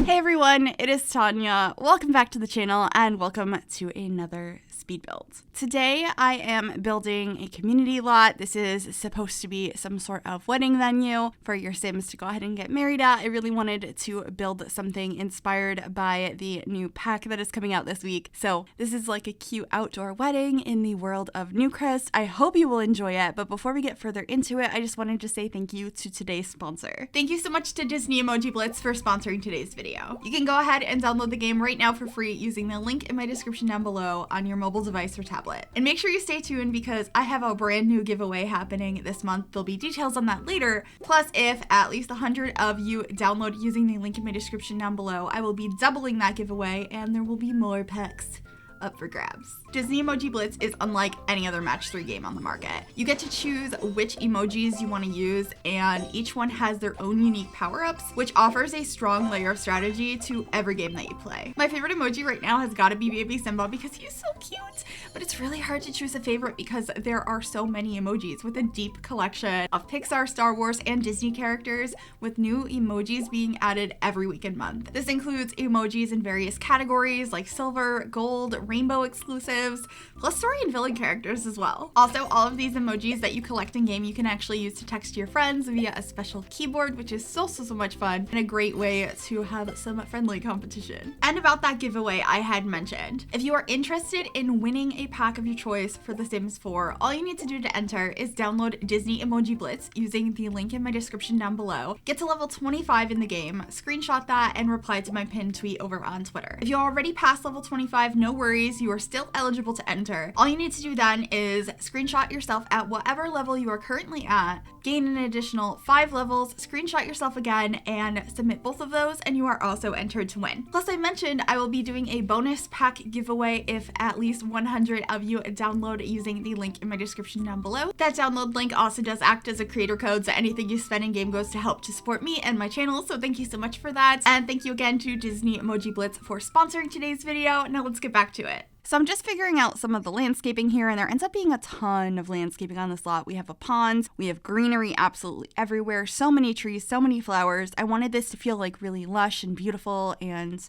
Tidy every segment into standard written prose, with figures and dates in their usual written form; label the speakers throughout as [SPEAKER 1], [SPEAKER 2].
[SPEAKER 1] Hey everyone, it is Tanya. Welcome back to the channel and welcome to another speed build. Today I am building a community lot. This is supposed to be some sort of wedding venue for your Sims to go ahead and get married at. I really wanted to build something inspired by the new pack that is coming out this week. So this is like a cute outdoor wedding in the world of Newcrest. I hope you will enjoy it, but before we get further into it, I just wanted to say thank you to today's sponsor. Thank you so much to Disney Emoji Blitz for sponsoring today's video. You can go ahead and download the game right now for free using the link in my description down below on your mobile device or tablet. And make sure you stay tuned because I have a brand new giveaway happening this month. There'll be details on that later. Plus, if at least 100 of you download using the link in my description down below, I will be doubling that giveaway and there will be more packs up for grabs. Disney Emoji Blitz is unlike any other match 3 game on the market. You get to choose which emojis you want to use, and each one has their own unique power-ups, which offers a strong layer of strategy to every game that you play. My favorite emoji right now has got to be Baby Simba because he's so cute, but it's really hard to choose a favorite because there are so many emojis with a deep collection of Pixar, Star Wars, and Disney characters, with new emojis being added every week and month. This includes emojis in various categories like silver, gold, rainbow exclusives, plus story and villain characters as well. Also, all of these emojis that you collect in game you can actually use to text your friends via a special keyboard, which is so much fun and a great way to have some friendly competition. And about that giveaway I had mentioned, if you are interested in winning a pack of your choice for The Sims 4, all you need to do to enter is download Disney Emoji Blitz using the link in my description down below, get to level 25 in the game, screenshot that, and reply to my pinned tweet over on Twitter. If you already passed level 25, no worries, you are still eligible to enter. All you need to do then is screenshot yourself at whatever level you are currently at, gain an additional 5 levels, screenshot yourself again, and submit both of those, and you are also entered to win. Plus, I mentioned I will be doing a bonus pack giveaway if at least 100 of you download using the link in my description down below. That download link also does act as a creator code, so anything you spend in game goes to help to support me and my channel, so thank you so much for that. And thank you again to Disney Emoji Blitz for sponsoring today's video. Now let's get back to it. So I'm just figuring out some of the landscaping here, and there ends up being a ton of landscaping on this lot. We have a pond, we have greenery absolutely everywhere, so many trees, so many flowers. I wanted this to feel like really lush and beautiful and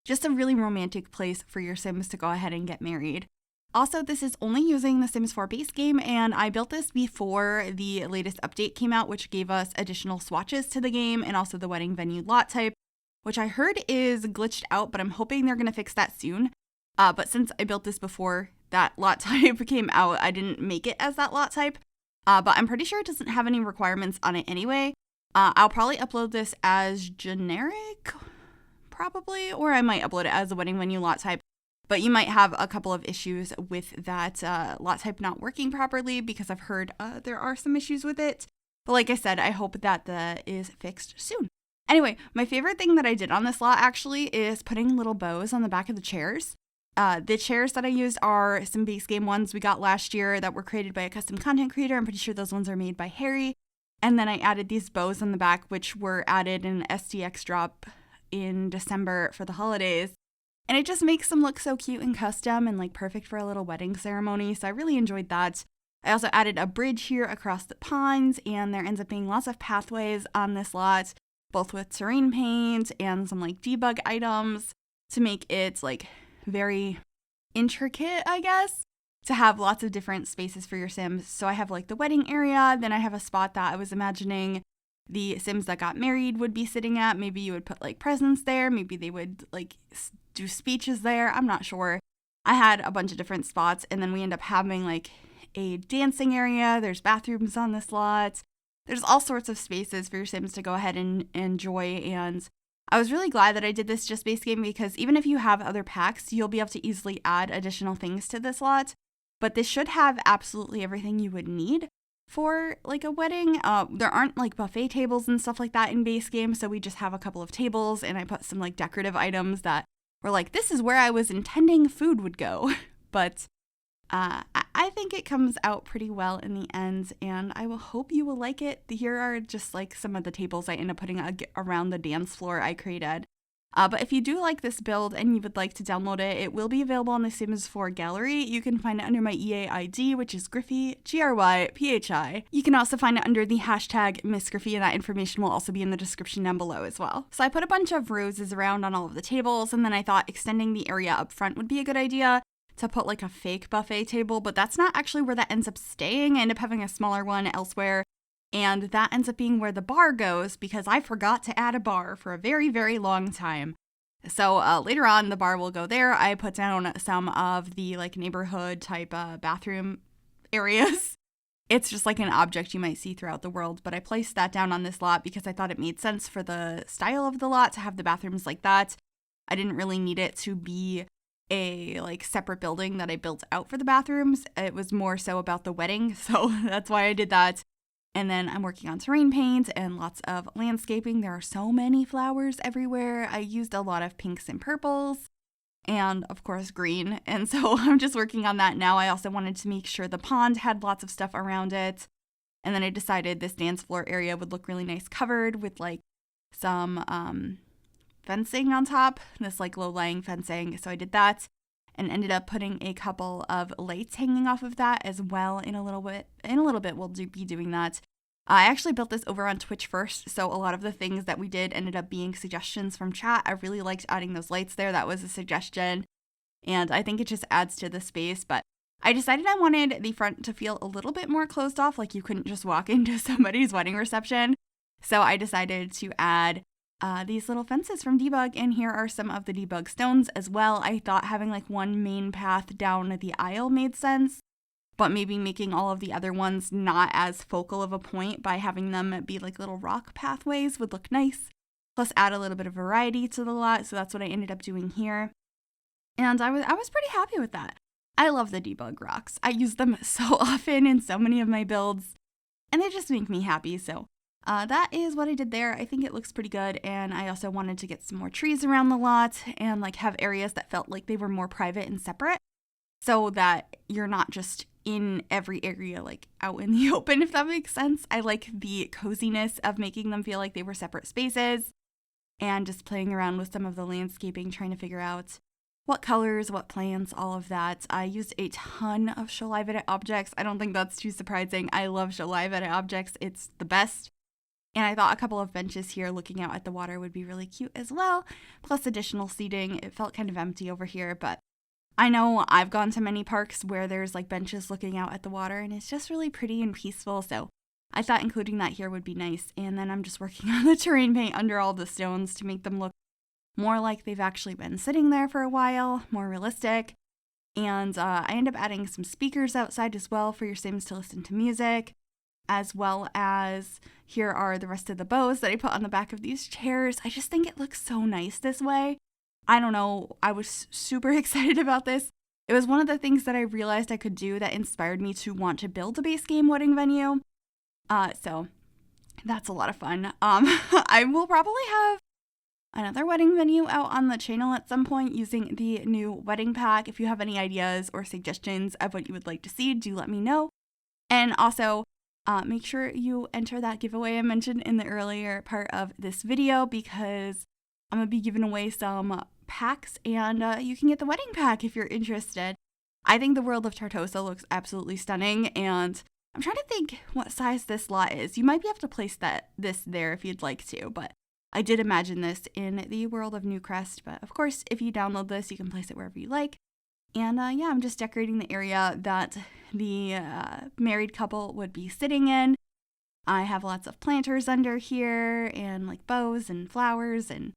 [SPEAKER 1] just a really romantic place for your Sims to go ahead and get married. Also, this is only using the Sims 4 base game, and I built this before the latest update came out, which gave us additional swatches to the game and also the wedding venue lot type, which I heard is glitched out, but I'm hoping they're going to fix that soon. But since I built this before that lot type came out, I didn't make it as that lot type. But I'm pretty sure it doesn't have any requirements on it anyway. I'll probably upload this as generic, probably, or I might upload it as a wedding venue lot type. But you might have a couple of issues with that lot type not working properly because I've heard there are some issues with it. But like I said, I hope that that is fixed soon. Anyway, my favorite thing that I did on this lot actually is putting little bows on the back of the chairs. The chairs that I used are some base game ones we got last year that were created by a custom content creator. I'm pretty sure those ones are made by Harry. And then I added these bows on the back, which were added in an SDX drop in December for the holidays. And it just makes them look so cute and custom and like perfect for a little wedding ceremony. So I really enjoyed that. I also added a bridge here across the pond, and there ends up being lots of pathways on this lot, both with terrain paint and some like debug items to make it like very intricate, I guess, to have lots of different spaces for your Sims. So I have like the wedding area, then I have a spot that I was imagining the Sims that got married would be sitting at. Maybe you would put like presents there, maybe they would like do speeches there, I'm not sure. I had a bunch of different spots, and then we end up having like a dancing area, there's bathrooms on this lot, there's all sorts of spaces for your Sims to go ahead and enjoy. And I was really glad that I did this just base game because even if you have other packs, you'll be able to easily add additional things to this lot. But this should have absolutely everything you would need for like a wedding. There aren't like buffet tables and stuff like that in base game, so we just have a couple of tables, and I put some like decorative items that were like, this is where I was intending food would go. But I think it comes out pretty well in the end, and I will hope you will like it. Here are just like some of the tables I end up putting around the dance floor I created. But if you do like this build and you would like to download it, it will be available on the Sims 4 gallery. You can find it under my EA ID, which is Gryphi, Gryphi. You can also find it under the hashtag MissGryphi, and that information will also be in the description down below as well. So I put a bunch of roses around on all of the tables, and then I thought extending the area up front would be a good idea to put like a fake buffet table, but that's not actually where that ends up staying. I end up having a smaller one elsewhere. And that ends up being where the bar goes because I forgot to add a bar for a very, very long time. So later on, the bar will go there. I put down some of the like neighborhood type bathroom areas. It's just like an object you might see throughout the world, but I placed that down on this lot because I thought it made sense for the style of the lot to have the bathrooms like that. I didn't really need it to be a like separate building that I built out for the bathrooms. It was more so about the wedding, so that's why I did that. And then I'm working on terrain paint and lots of landscaping. There are so many flowers everywhere. I used a lot of pinks and purples and of course green. And so I'm just working on that now. I also wanted to make sure the pond had lots of stuff around it. And then I decided this dance floor area would look really nice covered with like some fencing on top, this like low-lying fencing. So I did that and ended up putting a couple of lights hanging off of that as well in a little bit. We'll be doing that. I actually built this over on Twitch first, so a lot of the things that we did ended up being suggestions from chat. I really liked adding those lights there. That was a suggestion, and I think it just adds to the space, but I decided I wanted the front to feel a little bit more closed off, like you couldn't just walk into somebody's wedding reception. So I decided to add these little fences from Debug, and here are some of the Debug stones as well. I thought having like one main path down the aisle made sense, but maybe making all of the other ones not as focal of a point by having them be like little rock pathways would look nice, plus add a little bit of variety to the lot. So that's what I ended up doing here, and I was pretty happy with that. I love the Debug rocks. I use them so often in so many of my builds, and they just make me happy. So that is what I did there. I think it looks pretty good, and I also wanted to get some more trees around the lot and like have areas that felt like they were more private and separate so that you're not just in every area like out in the open, if that makes sense. I like the coziness of making them feel like they were separate spaces and just playing around with some of the landscaping, trying to figure out what colors, what plants, all of that. I used a ton of show live edit objects. I don't think that's too surprising. I love show live edit objects. It's the best. And I thought a couple of benches here looking out at the water would be really cute as well, plus additional seating. It felt kind of empty over here, but I know I've gone to many parks where there's like benches looking out at the water, and it's just really pretty and peaceful, so I thought including that here would be nice. And then I'm just working on the terrain paint under all the stones to make them look more like they've actually been sitting there for a while, more realistic. And I end up adding some speakers outside as well for your Sims to listen to music, as well as here are the rest of the bows that I put on the back of these chairs. I just think it looks so nice this way. I don't know, I was super excited about this. It was one of the things that I realized I could do that inspired me to want to build a base game wedding venue. So that's a lot of fun. I will probably have another wedding venue out on the channel at some point using the new wedding pack. If you have any ideas or suggestions of what you would like to see, do let me know. And also, make sure you enter that giveaway I mentioned in the earlier part of this video, because I'm going to be giving away some packs, and you can get the wedding pack if you're interested. I think the world of Tartosa looks absolutely stunning, and I'm trying to think what size this lot is. You might be able to place this there if you'd like to, but I did imagine this in the world of Newcrest. But of course, if you download this, you can place it wherever you like. And yeah, I'm just decorating the area that the married couple would be sitting in. I have lots of planters under here and like bows and flowers, and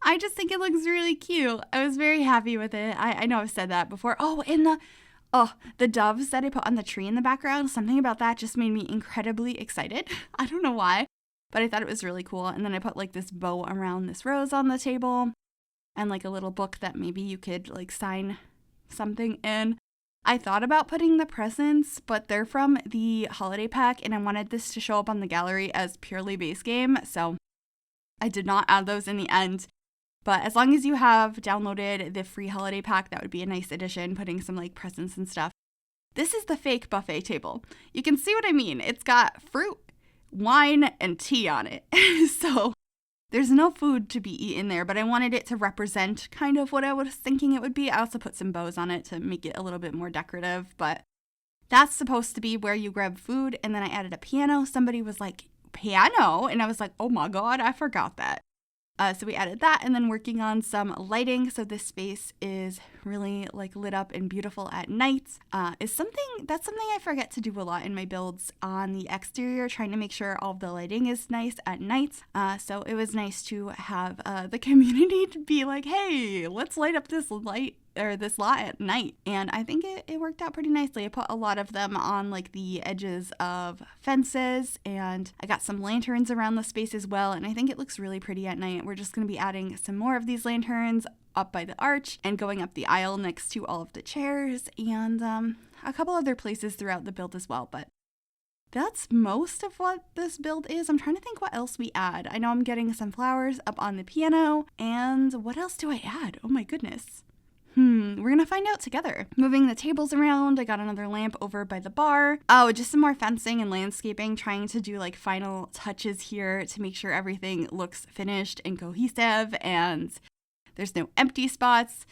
[SPEAKER 1] I just think it looks really cute. I was very happy with it. I know I've said that before. Oh, and the doves that I put on the tree in the background, something about that just made me incredibly excited. I don't know why, but I thought it was really cool. And then I put like this bow around this rose on the table and like a little book that maybe you could like sign something in. I thought about putting the presents, but they're from the holiday pack, and I wanted this to show up on the gallery as purely base game, so I did not add those in the end. But as long as you have downloaded the free holiday pack, that would be a nice addition, putting some like presents and stuff. This is the fake buffet table. You can see what I mean. It's got fruit, wine, and tea on it. So There's no food to be eaten there, but I wanted it to represent kind of what I was thinking it would be. I also put some bows on it to make it a little bit more decorative, but that's supposed to be where you grab food. And then I added a piano. Somebody was like, piano? And I was like, oh my God, I forgot that. So we added that, and then working on some lighting. So this space is really like lit up and beautiful at night. That's something I forget to do a lot in my builds on the exterior, trying to make sure all of the lighting is nice at night. So it was nice to have the community to be like, hey, let's light up this lot at night. And I think it worked out pretty nicely. I put a lot of them on like the edges of fences, and I got some lanterns around the space as well. And I think it looks really pretty at night. We're just going to be adding some more of these lanterns up by the arch and going up the aisle next to all of the chairs, and a couple other places throughout the build as well. But that's most of what this build is. I'm trying to think what else we add. I know I'm getting some flowers up on the piano, and what else do I add? Oh my goodness. We're gonna find out together. Moving the tables around, I got another lamp over by the bar. Oh, just some more fencing and landscaping, trying to do like final touches here to make sure everything looks finished and cohesive and there's no empty spots.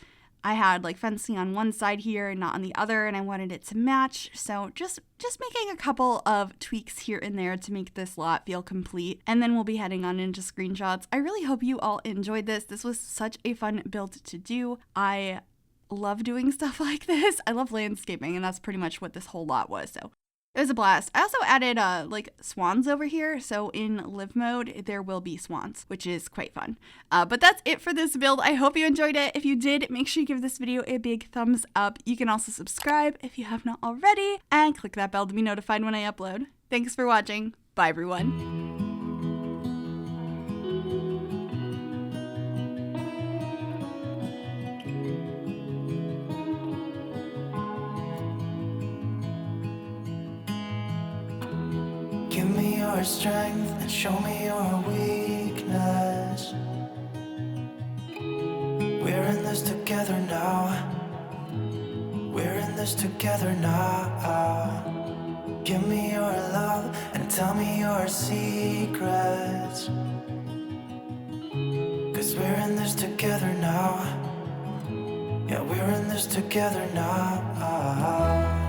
[SPEAKER 1] I had like fencing on one side here and not on the other, and I wanted it to match. So just making a couple of tweaks here and there to make this lot feel complete. And then we'll be heading on into screenshots. I really hope you all enjoyed this. This was such a fun build to do. I love doing stuff like this. I love landscaping, and that's pretty much what this whole lot was. So it was a blast. I also added like swans over here. So in live mode, there will be swans, which is quite fun. But that's it for this build. I hope you enjoyed it. If you did, make sure you give this video a big thumbs up. You can also subscribe if you have not already, and click that bell to be notified when I upload. Thanks for watching. Bye, everyone.
[SPEAKER 2] Give me your strength and show me your weakness. We're in this together now. We're in this together now. Give me your love and tell me your secrets. 'Cause we're in this together now. Yeah, we're in this together now.